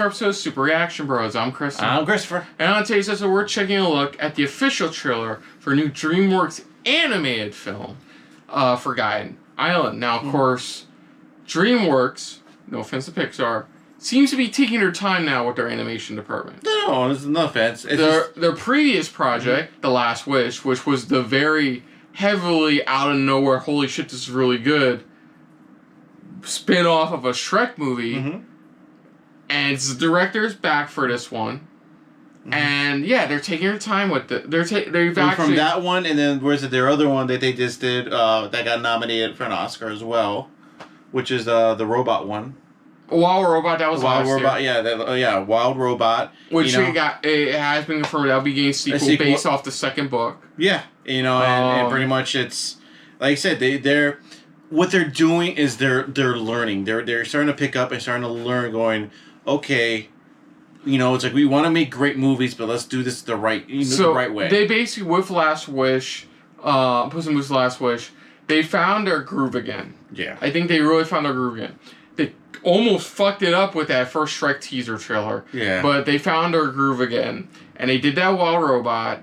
to our episode of Super Reaction Bros. I'm Chris. I'm Christopher. And on today's episode, we're taking a look at the official trailer for a new DreamWorks animated film, Forgotten Island. Now, of course, DreamWorks, no offense to Pixar, seems to be taking their time now with their animation department. No offense. Their previous project, The Last Wish, which was the very heavily out of nowhere, holy shit, this is really good, spin-off of a Shrek movie, and the director's back for this one. And yeah, they're taking their time with it. They've actually from that one, and then where's their other one that they just did that got nominated for an Oscar as well, which is the robot one. Wild Robot, that was Wild last Robot, year. yeah, Wild Robot. Which it has been confirmed that'll be getting a sequel based off the second book. Yeah, and pretty much it's like I said, they're what they're doing is they're learning. They're starting to pick up and starting to learn. Going, okay, it's like we want to make great movies, but let's do this the right way. They basically with Last Wish, Puss in Boots' Last Wish, they found their groove again. Yeah, I think they really found their groove again. They almost fucked it up with that first Shrek teaser trailer. Yeah. But they found their groove again. And they did that Wild Robot.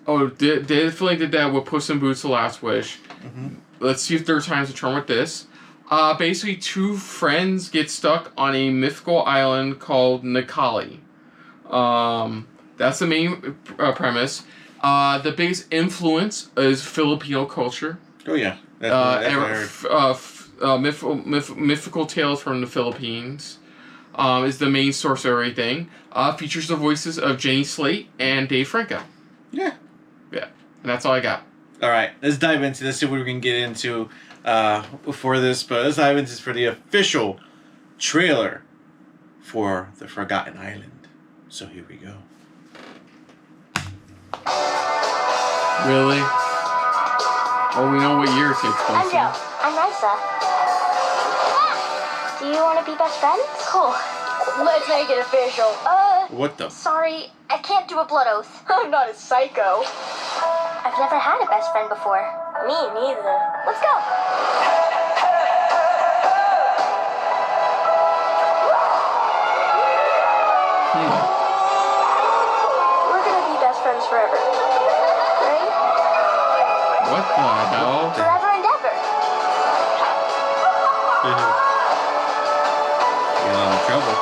Oh, definitely did that with Puss in Boots: The Last Wish. Let's see if third time's a charm with this. Basically, two friends get stuck on a mythical island called Nikali. That's the main premise. The biggest influence is Filipino culture. Oh, yeah. Mythical tales from the Philippines is the main source of everything. Features the voices of Jenny Slate and Dave Franco. Yeah. And that's all I got. All right, let's dive into this. See what we can get into for this. But let's dive into this for the official trailer for The Forgotten Island. So here we go. Really? Oh, we know what year it takes place. I'm Joe. I'm Risa. Do you want to be best friends? Cool. Let's make it official. What the? Sorry, I can't do a blood oath. I'm not a psycho. I've never had a best friend before. Me neither. Let's go. We're gonna be best friends forever. Right? What the hell? Forever and ever. You're in trouble.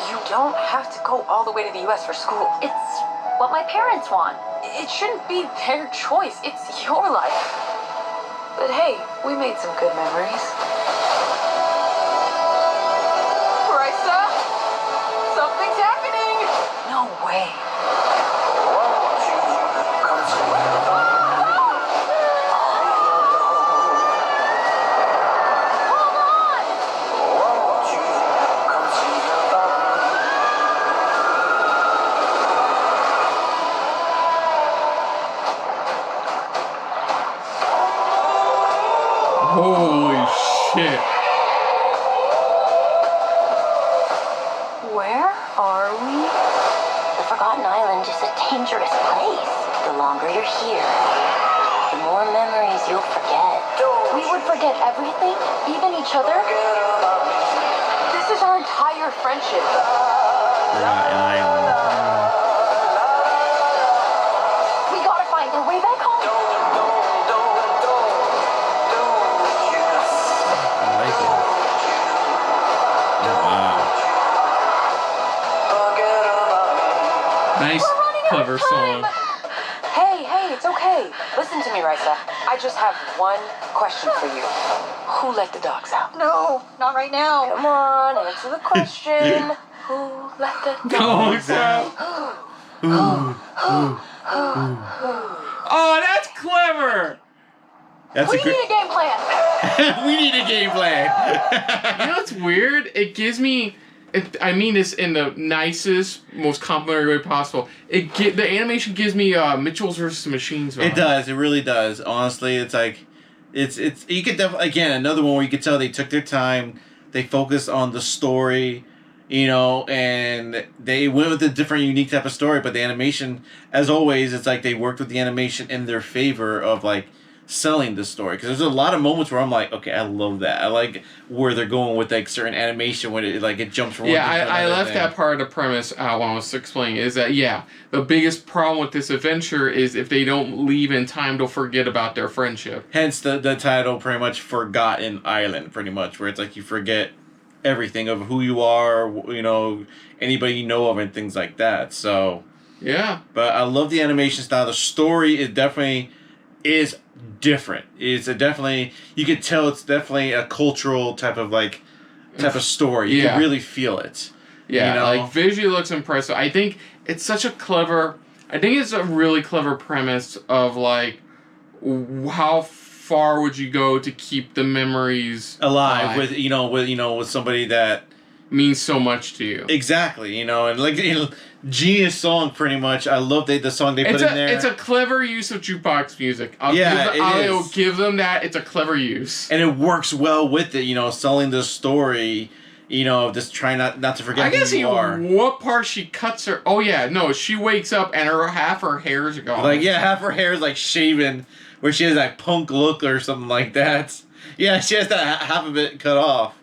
You don't have to go all the way to the U.S. for school. It's what my parents want. It shouldn't be their choice. It's your life. But hey, we made some good memories. Brysa? Something's happening! No way. Holy shit. Where are we? The Forgotten Island is a dangerous place. The longer you're here, the more memories you'll forget. We would forget everything, even each other. This is our entire friendship. Forgotten Island. We gotta find our way back home. I like it. Oh, wow. Nice, clever song. Hey, it's okay. Listen to me, Risa. I just have one question for you. Who let the dogs out? No, not right now. Come on, answer the question. Who let the dogs out? Oh, that's clever! We need a game plan. We need a game plan. You know what's weird? It gives me... I mean this in the nicest, most complimentary way possible. The animation gives me Mitchell's vs. Machines vibes. It does. It really does. Honestly, it's like... It's you could definitely... Again, another one where you could tell they took their time. They focused on the story, and they went with a different, unique type of story. But the animation, as always, it's like they worked with the animation in their favor of, like, selling this story, because there's a lot of moments where I'm like, okay, I love that. I like where they're going with like certain animation when it jumps from one thing to another I left thing. that part of the premise out when I was explaining. Is that the biggest problem with this adventure is if they don't leave in time, they'll forget about their friendship. Hence the title, pretty much Forgotten Island, pretty much, where it's like you forget everything of who you are, anybody you know of, and things like that. So yeah, but I love the animation style. The story is definitely different. It's definitely, you can tell it's definitely a cultural type of story. You can really feel it. Yeah, like visually looks impressive. I think it's a really clever premise of like how far would you go to keep the memories alive with somebody that means so much to you. Exactly, and genius song, pretty much. I love the song they put in there. It's a clever use of jukebox music. I'll give them that. It's a clever use, and it works well with it. Selling the story. Just trying not to forget who you are. What part she cuts her? Oh yeah, no, she wakes up and half her hair is gone. Half her hair is shaven, where she has that punk look or something like that. Yeah, she has that half of it cut off,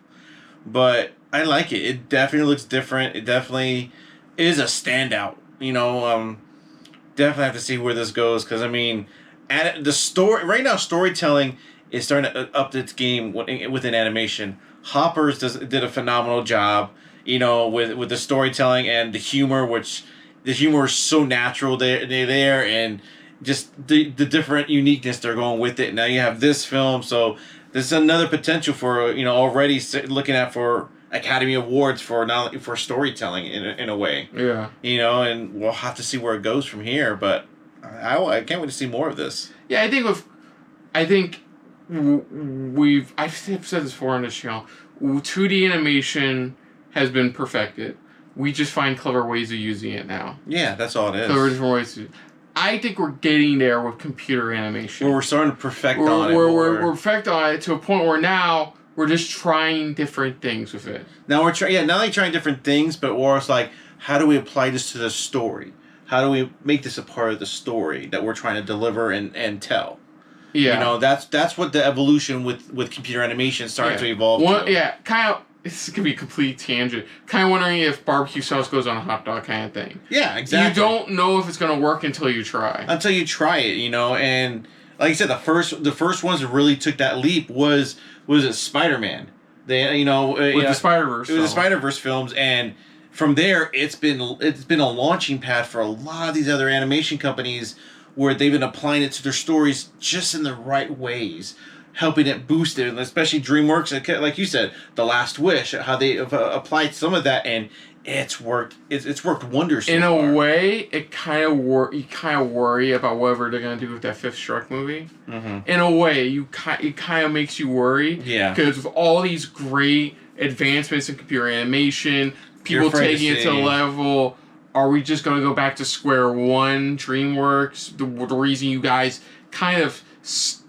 but I like it. It definitely looks different. It definitely is a standout. Definitely have to see where this goes, because the story right now, storytelling is starting to up its game within animation. Hoppers did a phenomenal job, with the storytelling and the humor, which the humor is so natural there, and just the different uniqueness they're going with it. Now you have this film, so there's another potential for already looking at for Academy Awards for storytelling in a way. Yeah. And we'll have to see where it goes from here, but I can't wait to see more of this. Yeah, I've said this before on this channel, 2D animation has been perfected. We just find clever ways of using it now. Yeah, that's all it is. Clever different ways to. I think we're getting there with computer animation. Where we're starting to perfect on it. We're perfecting on it to a point where now we're just trying different things with it. Now we're not only trying different things, but we're also like, how do we apply this to the story? How do we make this a part of the story that we're trying to deliver and tell? Yeah. That's what the evolution with computer animation started to evolve to. Yeah, kind of. This is gonna be a complete tangent. Kind of wondering if barbecue sauce goes on a hot dog, kind of thing. Yeah, exactly. You don't know if it's gonna work until you try. Until you try it, and like I said, the first ones that really took that leap was it Spider-Man. They with the Spider-Verse. It was the Spider-Verse films, and from there it's been a launching pad for a lot of these other animation companies, where they've been applying it to their stories just in the right ways, helping it boost it, and especially DreamWorks, like you said, The Last Wish, how they have applied some of that, and it's worked. It's worked wonders. So in far. A way, you kind of worry about whatever they're gonna do with that fifth Shrek movie. Mm-hmm. In a way, it kind of makes you worry. Yeah. Because with all these great advancements in computer animation, people taking it to a level. Are we just going to go back to square one, DreamWorks? The reason you guys kind of,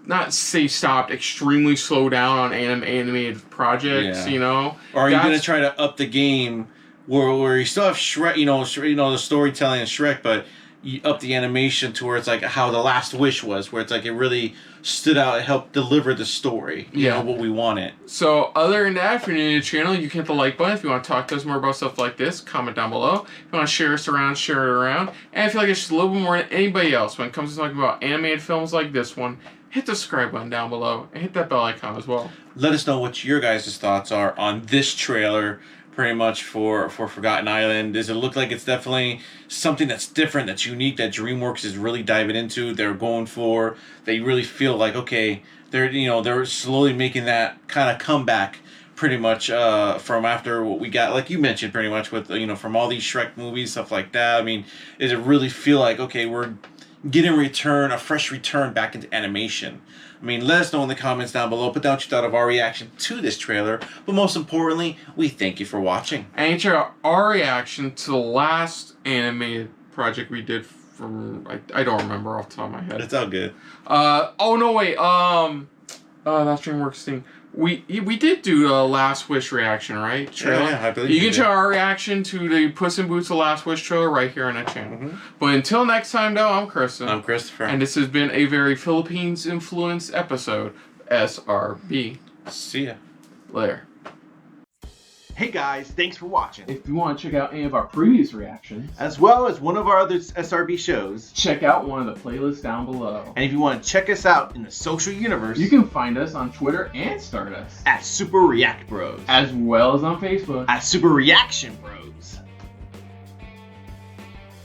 not say stopped, extremely slow down on animated projects, Or are you going to try to up the game where you still have Shrek, the storytelling in Shrek, but you up the animation to where it's like how The Last Wish was, where it's like it really stood out and helped deliver the story, what we wanted. So other than that, if you're new to the channel, you can hit the like button. If you want to talk to us more about stuff like this, comment down below. If you want to share us around, share it around. And if you like it's just a little bit more than anybody else when it comes to talking about animated films like this one, hit the subscribe button down below and hit that bell icon as well. Let us know what your guys' thoughts are on this trailer, pretty much for Forgotten Island. Does it look like it's definitely something that's different, that's unique, that DreamWorks is really diving into, they're going for, they really feel like, okay, they're slowly making that kind of comeback pretty much from after what we got, like you mentioned, pretty much with, from all these Shrek movies, stuff like that. Does it really feel like, okay, we're getting a fresh return back into animation? Let us know in the comments down below. Put down what you thought of our reaction to this trailer. But most importantly, we thank you for watching. And check out our reaction to the last animated project we did from, I don't remember off the top of my head. It's all good. Oh no, wait. That's DreamWorks thing. we did do a Last Wish reaction, right? Trailer? Yeah, I believe you you can did. check our reaction to the Puss in Boots: The Last Wish trailer right here on that channel. But until next time, though, I'm Kristen. I'm Christopher. And this has been a very Philippines-influenced episode. SRB. See ya. Later. Hey guys, thanks for watching. If you want to check out any of our previous reactions, As well as one of our other SRB shows. check out one of the playlists down below. And if you want to check us out in the social universe, You can find us on Twitter and Stardust, at Super React Bros. as well as on Facebook. At Super Reaction Bros.